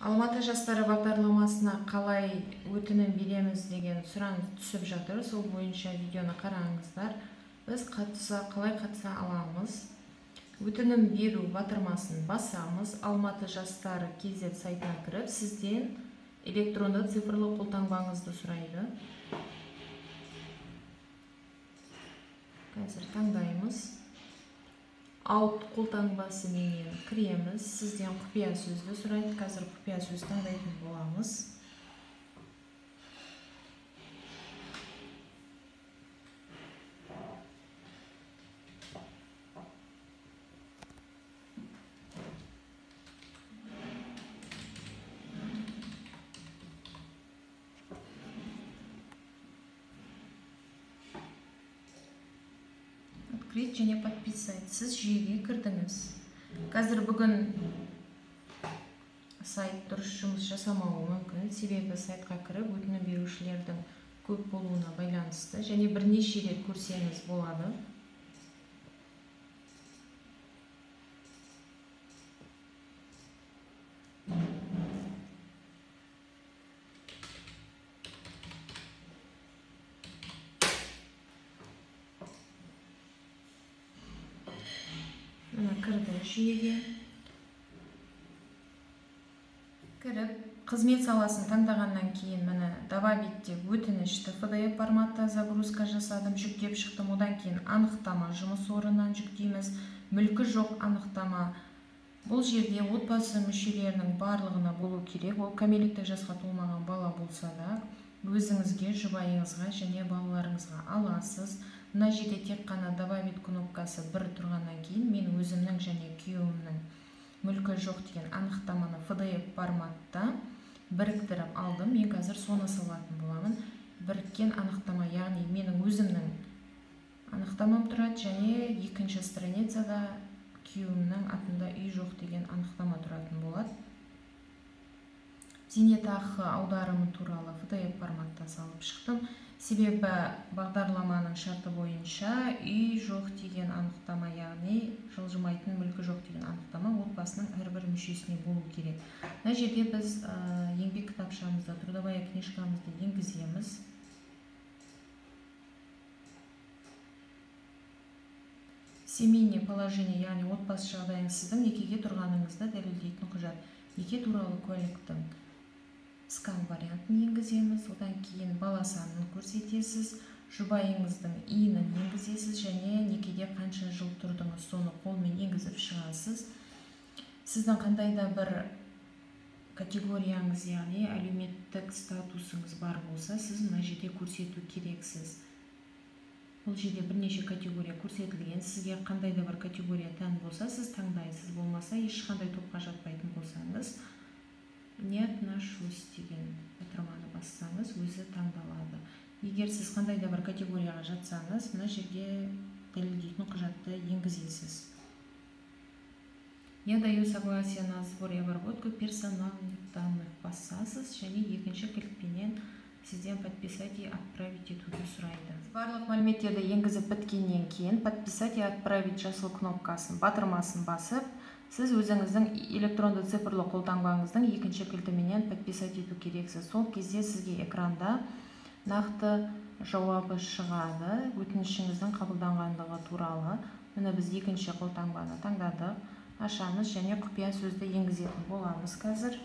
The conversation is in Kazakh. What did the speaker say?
Алматы жастары бағдарламасына қалай өтінім береміз деген сұраныс түсіп жатыр. Сол бойынша видеоны қараңыздар. Біз қалай қатыса аламыз? Өтінім беру батырмасын басамыз. Алматы жастары KZ сайтына кіріп, сізден электронды цифрлы қолтаңбаңызды сұрайды. Қазір таңдаймыз. Аут қолтаңбасы менен кіреміз. Сізден құпия сөзді сұрайды. Қазір құпия сөз таңдайтын боламыз. Открыть және подписать. Сіз жүйеге кірдіңіз. Қазір бүгін сайт дұрыс жұмыс жасамауы мүмкін. Себебі сайтқа кіріп өтінім берушілердің көп болуына байланысты. Және бірнеше рет көрсеңіз болады. Кірді жүйеге. Кіріп, қызмет саласын таңдағаннан кейін добавить өтінішті PDF форматта загрузка жасадым, жүктеп шықтым. Одан кейін анықтама жұмыс орнынан жүктейміз. Мүлкі жоқ анықтама. Бұл жерде отбасы мүшелерінің барлығына болу керек. Ол кәмелеттік жасқа толмаған бала болса да, өзіңізге, жұбайыңызға және балаларыңызға аласыз. Мына жерде тек қана добавить кнопкасы бір тұрғаннан кейін мен өзімнің және күйеуімнің мүлкі жоқ деген анықтаманы PDF форматта біріктіріп алдым. Мен қазір соны салатын боламын. Біріккен анықтама, яғни менің өзімнің анықтамам тұрады және екінші страницада күйеуімнің атында үй жоқ деген анықтама тұратын болады. Зейнетақы аударымы туралы PDF форматта салып шықтым. Себебі бағдарламаның шарты бойынша үй жоқ деген анықтама, яғни жылжымайтын мүлкі жоқ деген анықтама отбасының әрбір мүшесіне болу керек. Мына жерде біз еңбек кітапшамызда трудовая книжкамызды енгіземіз. Семейное положение, яғни отбасы жағдайыңыз, сіздің некеге тұрғаныңызды дәлелдейтін құжат. Неке туралы куәліктің скан вариантын енгіземіз. Одан кейін бала санын көрсетесіз, жұбайыңыздың иінін енгізесіз және некеде қанша жыл тұрдыңыз, соны қолмен енгізіп шығасыз. Сіздің қандай да бір категорияңыз, яғни әлеуметтік статусыңыз бар болса, сіз мына жерде көрсету керексіз. Бұл жерде бірнеше категория көрсетілген. Сізге қандай да бір категория тән болса, сіз таңдайсыз. Болмаса, ешқандай топқа жатпайтын болсаңыз, не отношусь деген батырманы бассаңыз, өзі таңдалады. Егер сіз қандай да бір категорияға жатсаңыз, мына жерге дәлелдейтін құжатты енгізесіз. Я даю согласие на сбор и обработку персональных данных басасыз және екінші кілтпенен сізден подписать и отправить етуді сұрайды. Барлық мәліметтерді енгізіп біткеннен кейін подписать и отправить жасыл кнопкасын, батырмасын басып, сіз өзіңіздің электронды цифрлы қолтаңбаңыздың екінші кілтіменен подписать ету керексіз. Сол кезде сізге экранда нақты жауабы шығады, өтінішіңіздің қабылданғандығы туралы. Міне біз екінші қолтаңбаны таңдадық. Ашамыз және құпия сөзді енгізетін боламыз қазір.